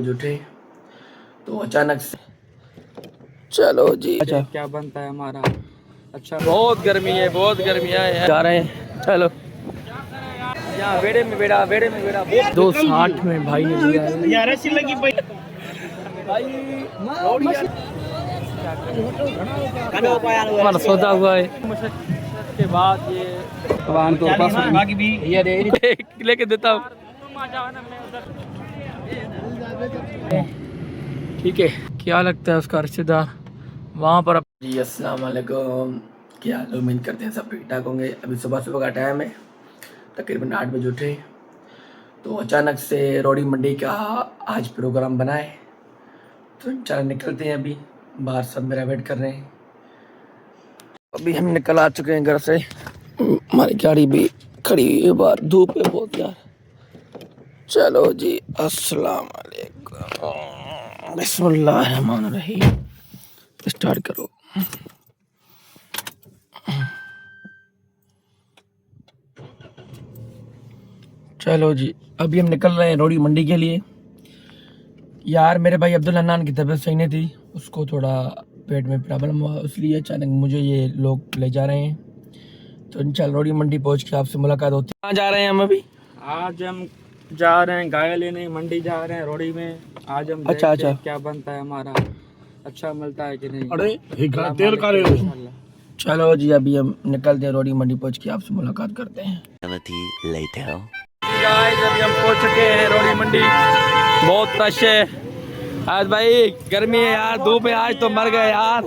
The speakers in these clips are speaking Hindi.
उठे तो अचानक से चलो जी। अच्छा क्या बनता है हमारा। अच्छा बहुत गर्मी है, बहुत गर्मी है, जा रहे हैं। चलो यहाँ बेड़े में बेड़ा 260 में भाई ने लिया है यार ऐसी लगी भाई हमारा सौदा हुआ है के बाद ये बाकी भी ये लेके देता हूँ। ठीक है, क्या लगता है उसका रिश्तेदार वहाँ पर। जी अस्सलाम वालेकुम, क्या हाल, उम्मीद करते हैं सब ठीक ठाक होंगे। अभी सुबह सुबह का टाइम है, तकरीबन 8 बजे उठे तो अचानक से रोड़ी मंडी का आज प्रोग्राम बना है, तो इंशाल्लाह निकलते हैं। अभी बाहर सब मेरा वेट कर रहे हैं। अभी हम निकल आ चुके हैं घर से, हमारी गाड़ी भी खड़ी हुई है बाहर, धूप है बहुत यार। चलो जी, अस्सलाम वालेकुम, बिस्मिल्लाहिर्रहमानिर्रहीम, स्टार्ट करो। चलो जी, अभी हम निकल रहे हैं रोड़ी मंडी के लिए। यार मेरे भाई अब्दुल हन्नान की तबीयत सही नहीं थी, उसको थोड़ा पेट में प्रॉब्लम हुआ, इसलिए अचानक मुझे ये लोग ले जा रहे हैं। तो इंशाल्लाह रोड़ी मंडी पहुंच के आपसे मुलाकात होती है। कहाँ जा रहे हैं हम अभी? आज हम जा रहे हैं गाय लेने, मंडी जा रहे हैं रोड़ी में। आज हम अच्छा देखते हैं क्या बनता है हमारा, अच्छा मिलता है कि नहीं। अरे तेल का रे। चलो जी, अभी हम निकलते हैं, रोड़ी मंडी पहुंच के आपसे मुलाकात करते हैं। गाइस अभी हम पहुंच चुके हैं रोड़ी मंडी, बहुत रश है आज भाई, गर्मी है यार, धूप है आज तो मर गए यार।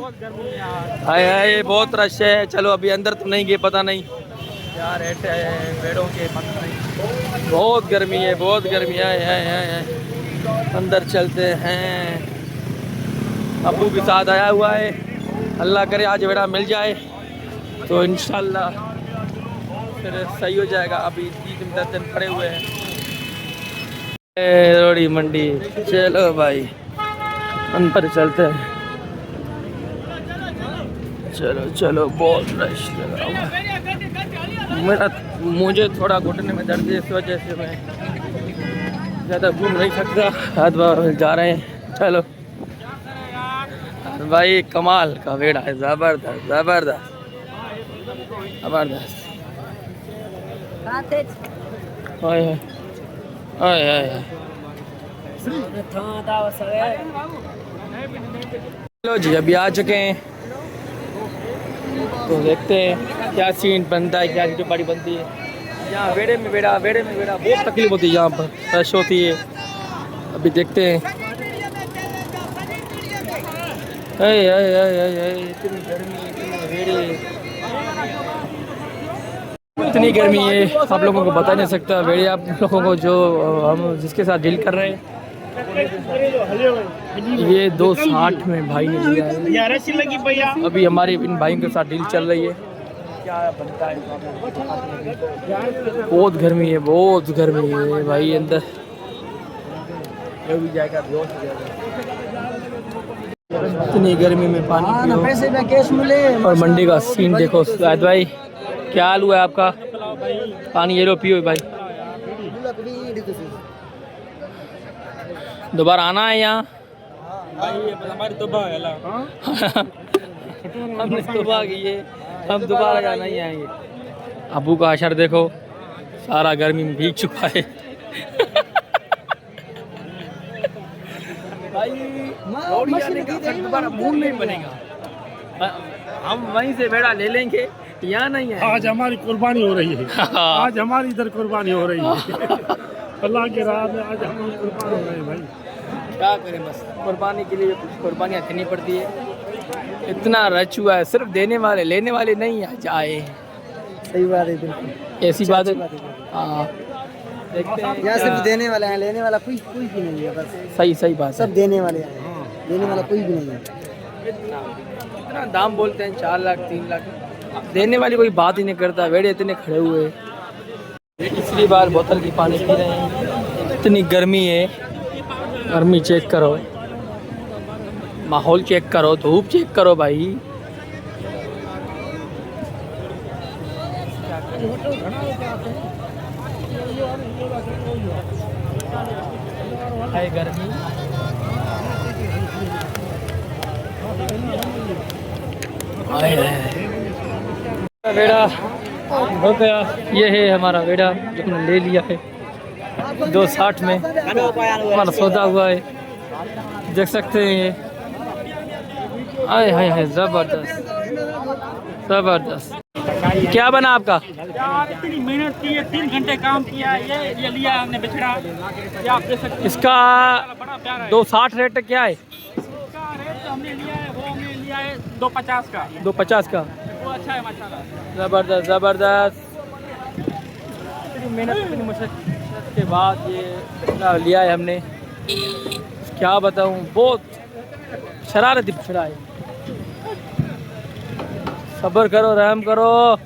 हाय हाय बहुत रश है। चलो अभी अंदर तो नहीं गए, पता नहीं यार ऐसे पेड़ों के पता नहीं, बहुत गर्मी है, बहुत गर्मी है। अंदर चलते हैं, अबू भी साथ आया हुआ है, अल्लाह करे आज बेड़ा मिल जाए तो इंशाल्लाह फिर सही हो जाएगा। अभी 10 दिन पड़े हुए हैं रोड़ी मंडी। चलो भाई अंदर चलते हैं। चलो चलो, बहुत रश लगा हुआ है। मुझे थोड़ा घुटने में दर्द है, इस वजह से मैं ज़्यादा घूम नहीं सकता, हाथ बाहर जा रहे हैं। चलो भाई कमाल का वेड़ा है, ज़बरदस्त ज़बरदस्त ज़बरदस्त। हाय हाय हाय हाय। चलो जी, अभी आ चुके हैं तो देखते हैं क्या सीन बनता है, क्या जो बड़ी बनती है। यहाँ बेड़े में बेड़ा बहुत तकलीफ होती है, यहाँ पर रश होती है। अभी देखते हैं। इतनी गर्मी, इतने बेड़े, इतनी गर्मी है आप लोगों को बता नहीं सकता। बेड़े आप लोगों को जो हम जिसके साथ डील कर रहे हैं, ये 260 में भाई ने लिया है। यार ऐसी लगी भैया। अभी हमारी इन भाइयों के साथ डील चल रही है। क्या बनता है, बहुत गर्मी है, बहुत गर्मी है भाई, अंदर भी जाएगा, बेहोश हो जाएगा। इतनी गर्मी में पानी पियो। और मंडी का सीन देखो। शायद भाई क्या हाल हुआ है आपका? पानी ये लो, पियो भाई। दोबारा आना है यहाँ? हमारी तो हमने सुबह की है, हम दोबारा यहाँ नहीं आएंगे। अबू का अशर देखो, सारा गर्मी में भीग चुका है। भाई रोड़ी आने का फिर दोबारा मूड नहीं बनेगा। हम वहीं से बेड़ा ले लेंगे, यहाँ नहीं है। आज हमारी कुर्बानी हो रही है, आज हमारी इधर कुर्बानी हो रही है। अल्लाह के राह में आज हम कुर्बान हो रहे हैं भाई। क्या करें, बस कुर्बानी के लिए कुछ कुर्बानियाँ करनी पड़ती है। इतना रच हुआ है, सिर्फ देने वाले, लेने वाले नहीं आए। सही बात है, बिल्कुल ऐसी बात है। हाँ देखते हैं, यहाँ सिर्फ देने वाले हैं, लेने वाला कोई भी नहीं है। बस सही बात है, सब देने वाले हैं, लेने वाला कोई भी नहीं है। इतना दाम बोलते हैं 4 लाख 3 लाख, देने वाली कोई बात ही नहीं करता। वेड़े इतने खड़े हुए, तीसरी बार बोतल की पानी पी रहे हैं। इतनी गर्मी है, गर्मी चेक करो, माहौल चेक करो, धूप चेक करो भाई। है गर्मी। बेड़ा हो गया, ये है हमारा बेड़ा जो हमने ले लिया है 260 में, हमारा सौदा हुआ है, देख सकते हैं ये। आए हाय हाय, ज़बरदस्त ज़बरदस्त। क्या बना आपका? यार इतनी मेहनत की है, 3 घंटे काम किया, ये लिया हमने बिछड़ा, ये आप देख सकते हैं। इसका बड़ा प्यारा है। 260 रेट क्या है? इसका रेट हमने लिया है, वो हमने लिया है 250 का। 250 का, वो अच्छा है माशाल्लाह। ज़बरदस्त ज़बरदस्त। इतनी मेहनत इतनी मशक्क़त के बाद ये लिया है हमने, क्या बताऊँ, बहुत शरारती पिछड़ा है। सब्र करो, रहम करो।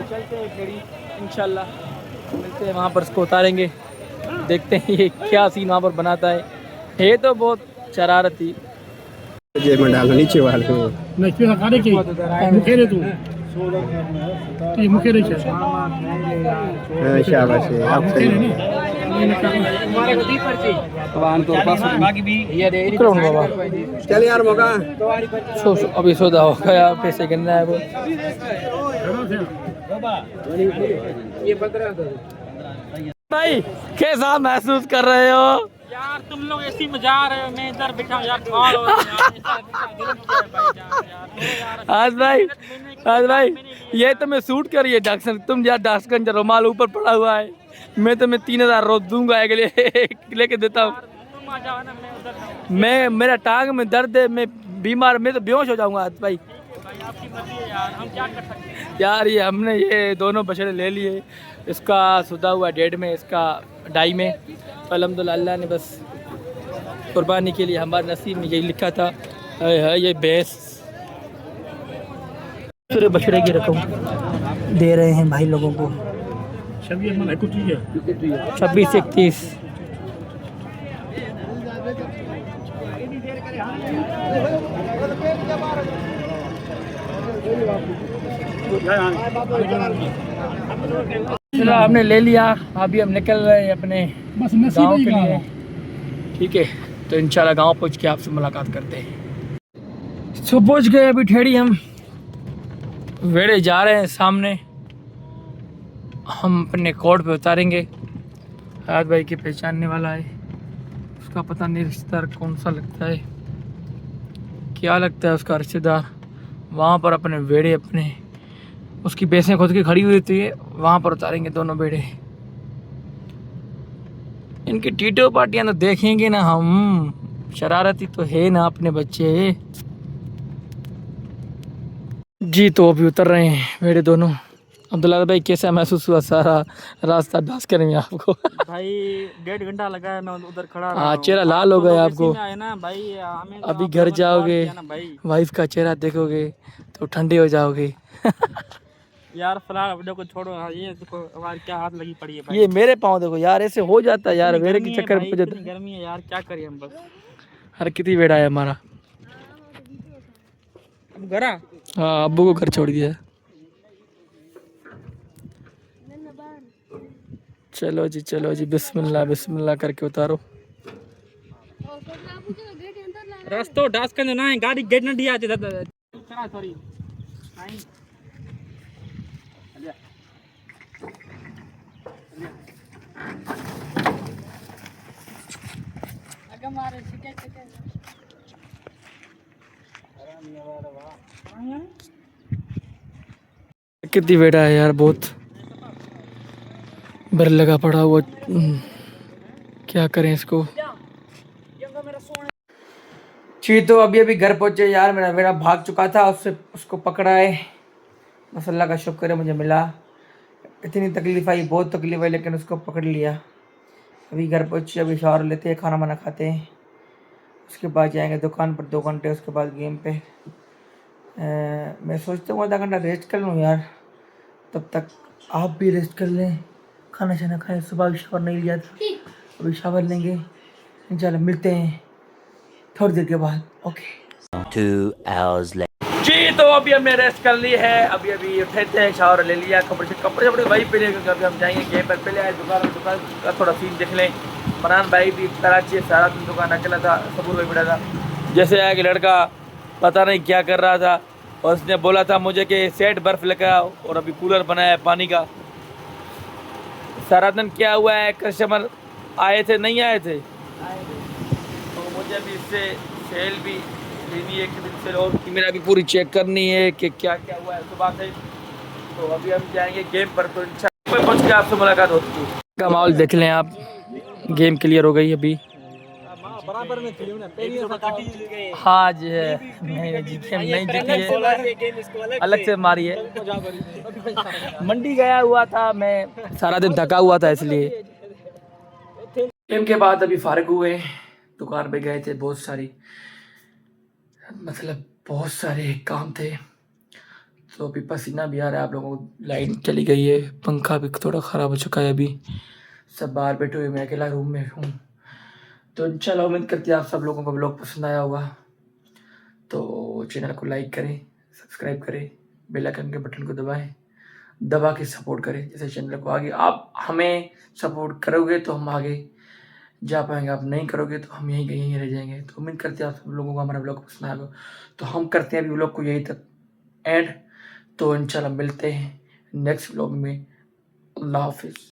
चलते हैं फेरी, इंशाल्लाह मिलते हैं वहाँ पर, इसको उतारेंगे, देखते हैं ये क्या सीन वहाँ पर बनाता है तो बहुत शरारती। जेब में डालो, नीचे वाले नहीं फिर खाने की मुखेरे तू ये मुखेरे से शाबाश है, आप सही कौन बाबा चल यार मौका अभी सौदा हो गया, पैसे गिनना है वो। भाई कैसा महसूस कर रहे हो यार? तुम लोग ऐसी में जा रहे हो, मैं इधर बैठा यार, खा लो आज भाई ये तो मैं शूट करिए डॉक्टर, तुम यार डॉक्टर रुमाल ऊपर पड़ा हुआ है, मैं तो 3000 रोज दूंगा एक लेके देता हूँ। तुम आ जाओ ना, मैं उधर जाऊँ। मैं मेरा टांग में दर्द है, मैं बीमार, मैं तो बेहोश हो जाऊंगा आज भाई। भाई आपकी मर्जी है यार, हम क्या कर सकते हैं। यार ये हमने ये दोनों बछड़े ले लिए, इसका सौदा हुआ 1.5 में, इसका 2.5 में। तो अल्हम्दुलिल्लाह अल्लाह ने बस कुर्बानी के लिए, हमारे नसीब में यही लिखा था। है ये भैंस पूरे बछड़े की रकम दे रहे हैं भाई लोगों को। 26 से 31। चलो हमने ले लिया, अभी हम निकल रहे हैं अपने गांव के लिए। ठीक है, तो इंशाल्लाह गांव पहुंच के आपसे मुलाकात करते हैं। सो पहुंच गए अभी ठेड़ी, हम वेड़े जा रहे हैं सामने, हम अपने कोड पे उतारेंगे। हाथ भाई के पहचानने वाला है, उसका पता नहीं रिश्तेदार कौन सा लगता है, क्या लगता है उसका रिश्तेदार। वहाँ पर अपने वेड़े, अपने उसकी भैंसें खुद की खड़ी हुई थी, वहाँ पर उतारेंगे दोनों बेड़े। इनकी टीटो पार्टियाँ तो देखेंगे ना हम, शरारती तो है ना अपने बच्चे जी। तो अभी उतर रहे हैं वेड़े दोनों। अब्दुल्ला भाई कैसा महसूस हुआ सारा रास्ता डांस करने में आपको? भाई 1.5 घंटा लगा है, मैं उधर खड़ा रहा हाँ, हूँ। चेहरा लाल हो गया आपको। आए ना भाई, हमें तो अभी आप घर लोगों ने जाओगे, प्यार किया ना भाई। वाइफ का चेहरा देखोगे तो ठंडे हो जाओगे। यार फिलहाल वीडियो को छोड़ो, ये देखो हमारी क्या हाथ लगी पड़ी है भाई। ये मेरे पाँव देखो यार, ऐसे हो जाता है यार, इतनी वेड़े गर्मी के है चक्कर भाई, में इतनी गर्मी है यार, क्या करिए हम बस। हर कितनी वेड़ा है हमारा। अब घरा हाँ, अब्बू को घर छोड़ दिया। चलो जी बिस्मिल्लाह बिस्मिल्लाह करके उतारो। रास्तो डास कर ना है, गाड़ी गेट न दिया चला सॉरी नहीं। कितनी बेटा है यार, बहुत भर लगा पड़ा हुआ। क्या करें इसको जी। तो अभी घर पहुंचे यार, मेरा बेटा भाग चुका था, उसको पकड़ा है, बस अल्लाह का शुक्र है मुझे मिला। इतनी तकलीफ आई, बहुत तकलीफ आई, लेकिन उसको पकड़ लिया। अभी घर पहुंचे, अभी शावर लेते हैं, खाना वाना खाते हैं, उसके बाद जाएंगे दुकान पर 2 घंटे, उसके बाद गेम पे। मैं सोचता हूँ आधा घंटा रेस्ट कर लूँ यार, तब तक आप भी रेस्ट कर लें, खाना शाना खाएं। सुबह भी शावर नहीं लिया था, अभी शावर लेंगे इंशाल्लाह। मिलते हैं थोड़ी देर के बाद, ओके। 2 hours later. जी तो अभी हमने रेस्ट कर ली है, अभी उठे थे, शावर ले लिया, कपड़े वही पहले, क्योंकि अभी हम जाएंगे गेम पर। पहले आए दुकान का थोड़ा सीन देख लें। फरहान भाई भी कराची सारा दिन दुकान अकेला था, सबूर भाई बैठा था। जैसे आया कि लड़का पता नहीं क्या कर रहा था, और उसने बोला था मुझे कि सेट बर्फ लेकर आओ, और अभी कूलर बनाया है पानी का। सारा दिन क्या हुआ है, कस्टमर आए थे नहीं आए थे, तो मुझे भी इससे सेल भी लेनी है, एक दिन से और मेरा भी पूरी चेक करनी है कि क्या क्या हुआ है सुबह से। तो अभी हम जाएंगे गेम पर, तो इंशाल्लाह पहुँच के आपसे मुलाकात होती है। का माहौल देख लें आप, गेम क्लियर हो गई अभी। हाँ जी है, नहीं जीती है, नहीं जीती है, अलग से मारी है। मंडी गया हुआ था मैं, सारा दिन थका हुआ था इसलिए। गेम के बाद अभी फारिग हुए, दुकान पे गए थे, बहुत सारे काम थे, तो अभी पसीना भी आ रहा है आप लोगों को। लाइट चली गई है, पंखा भी थोड़ा ख़राब हो चुका है, अभी सब बाहर बैठे हुए, मैं अकेला रूम में हूँ। तो इंशाल्लाह उम्मीद करती है आप सब लोगों को ब्लॉग पसंद आया होगा, तो चैनल को लाइक करें, सब्सक्राइब करें, बेल आइकन के बटन को दबा के सपोर्ट करें, जैसे चैनल को आगे आप हमें सपोर्ट करोगे तो हम आगे जा पाएंगे, आप नहीं करोगे तो हम यहीं रह जाएंगे। तो उम्मीद करते हैं आप सब लोगों को हमारा ब्लॉग पसंद आएगा, तो हम करते हैं अभी ब्लॉग को यहीं तक एंड। तो इंशाल्लाह मिलते हैं नेक्स्ट ब्लॉग में। अल्लाह हाफिज़।